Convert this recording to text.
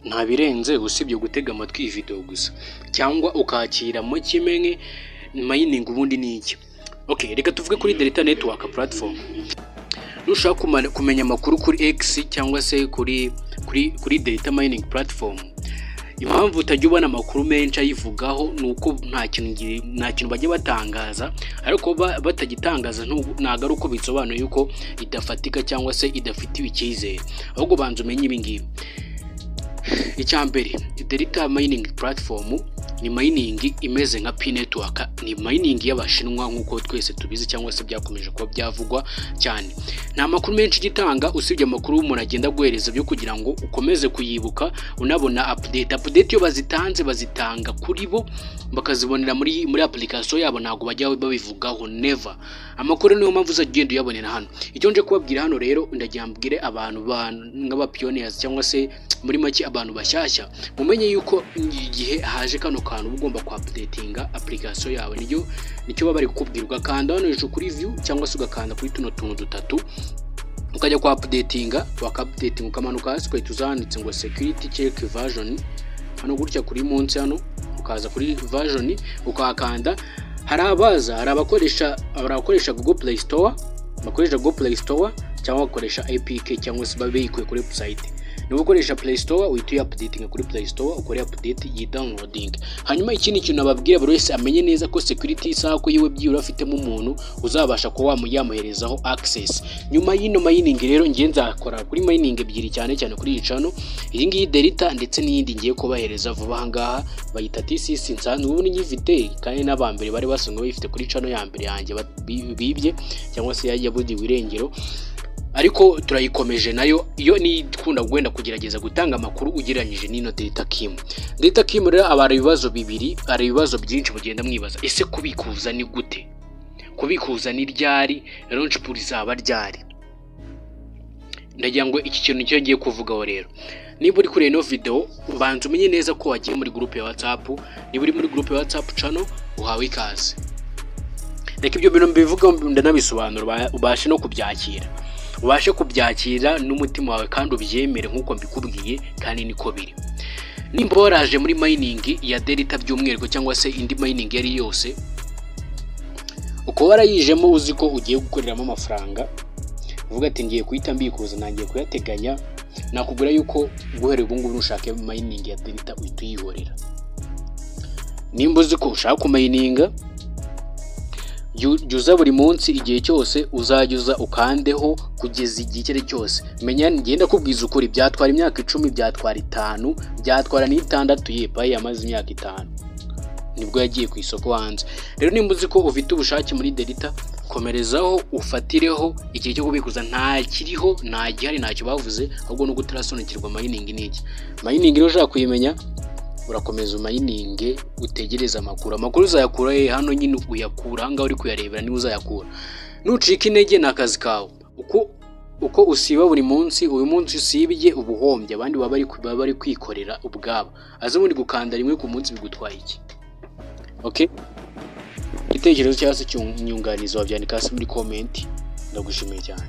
nta birenze usibye gutega amatwi iyi video gusa cyangwa ukakiramo kimenye mining ubundi ni iki. Okay, reka tuvuge kuri Delta Network platform. Nushaka kumenya amakuru kuri X cyangwa se kuri Delta mining platform, impamvu utajya ubona amakuru menshi ayivugaho nuko nta kintu bajye batangaza, ariko batagitangaza ntago ari uko bisobanuye yuko idafatika cyangwa se idafitiwe icyizere, ahubwo banza umenye ibi ngibi. Icyambere, Delta mining platform ni mining imeze nka P-Network, ni mining y'abashinwa nkuko twese tubizi cyangwa se byakomeje kuba byavugwa cyane. Nta makuru menshi gitanga usibye amakuru umuntu agenda guhereza byo kugira ngo ukomeze kuyibuka unabona update yo bazitanga kuri bo bakazibonera muri application yabo, ntago bajya babivugaho never. Amakuru niyo mpamvu uzagenda uyabonera hano. Icyo nje kubabwira hano rero ndagira mbwire abantu nk'aba pioneers cyangwa se muri make abantu bashyashya, mumenye yuko igihe haje kano kantu ugomba ku updatinga application yawe, nicyo baba bari kukubwira. Ugakanda hano hejuru kuri view cyangwa se ugakanda kuri tuno tuntu dutatu ukajya ku updatinga, wakupdating ukamanuka hasi kwa tuzanditse ngo security check version, hano gutya kuri munsi hano ukaza kuri version ukakanda. Hari abakoresha Google Play Store, bakoresha Google Play Store cyangwa bakoresha APK cyangwa se babikuye kuri website. Nubukoresha Play Store uhita updating kuri Play Store, ukore update yi downloading. Hanyuma ikindi kintu nababwira buri wese amenye neza ko security isaha ko yiwe byibura afitemo umuntu uzabasha ko wamuyamuherezaho access. Nyuma y'ino mining rero ngiye nzakora kuri mining ebyiri cyane kuri iyi channel, iyi ngiyi Delta ndetse n'iyindi ngiye kubahereza vuba aha ngaha bayita T6 nsanzwe ubu nyifite, kandi n'abambere bari basanzwe bayifite kuri channel ya mbere yanjye bibye cyangwa se yabudiwe irengero, ariko turayikomeje nayo. Iyo ni ikunda gwenda kugerageza gutanga amakuru ugereranyije n'ino Delta Kim. Delta Kim rero abara ibibazo bibiri, ari ibibazo byinshi mugenda mwibaza. Ese kubikuza ni gute? Kubikuza ni ryari? Launch pool izaba ryari? Ndagira ngo iki kintu cyo ngiye kuvugaho rero. Niba uri kuri ino video ubanza umenye neza ko wagiye muri group ya WhatsApp. Niba uri muri group ya WhatsApp channel uhawe ikaze. Reka ibyo bintu mbivuga ndanabisobanura ubashe no kubyakira. Ubashe kubyakira n'umutima wawe kandi ubyemere nkuko mbikubwiye, kandi niko biri. Nimba waraje muri mining ya Delta by'umwihariko cyangwa se indi mining yari yose, uko warayijemo uzi ko ugiye gukoreramo amafaranga, uvuga ati ngiye kuhita mbikuza, nangiye kuyateganya, nakugura yuko guhera ubu ngubu ushaka mining ya Delta uhita uyihorera. Nimba uzi ko ushaka kumininga, juza buri munsi igihe cyose uzajya ukandeho kugeza igihe cyari cyose. Menya ngenda kubwiza ukuri, byatwara imyaka 10, byatwara 5, byatwara n'6 yepa yamaze imyaka 5 nibwo yagiye ku isoko hanze. Rero nimba uzi ko ufite ubushake muri Delta, komerezaho ufatireho igihe cyo kubikuza nta kiriho, nta gihari, ntacyo bavuze, ahubwo no gutarasonikirwa mining niki. Mining rero ushaka kuyimenya urakomeza mining utegereza amakuru uzayakura hano nyine uyakura hanga uri kuyarebera niba uzayakura. Nucika intege nakazi kawe. Uko usiba buri munsi, uyu munsi usibye ubuhombye, abandi baba bari kwikorera ubwabo. Aze muri gukanda rimwe ku munsi bigutwaye iki? Okay? Igitekerezo cyangwa se cy'inyunganizo wabyandika hasi muri comment. Ndagushimiye cyane.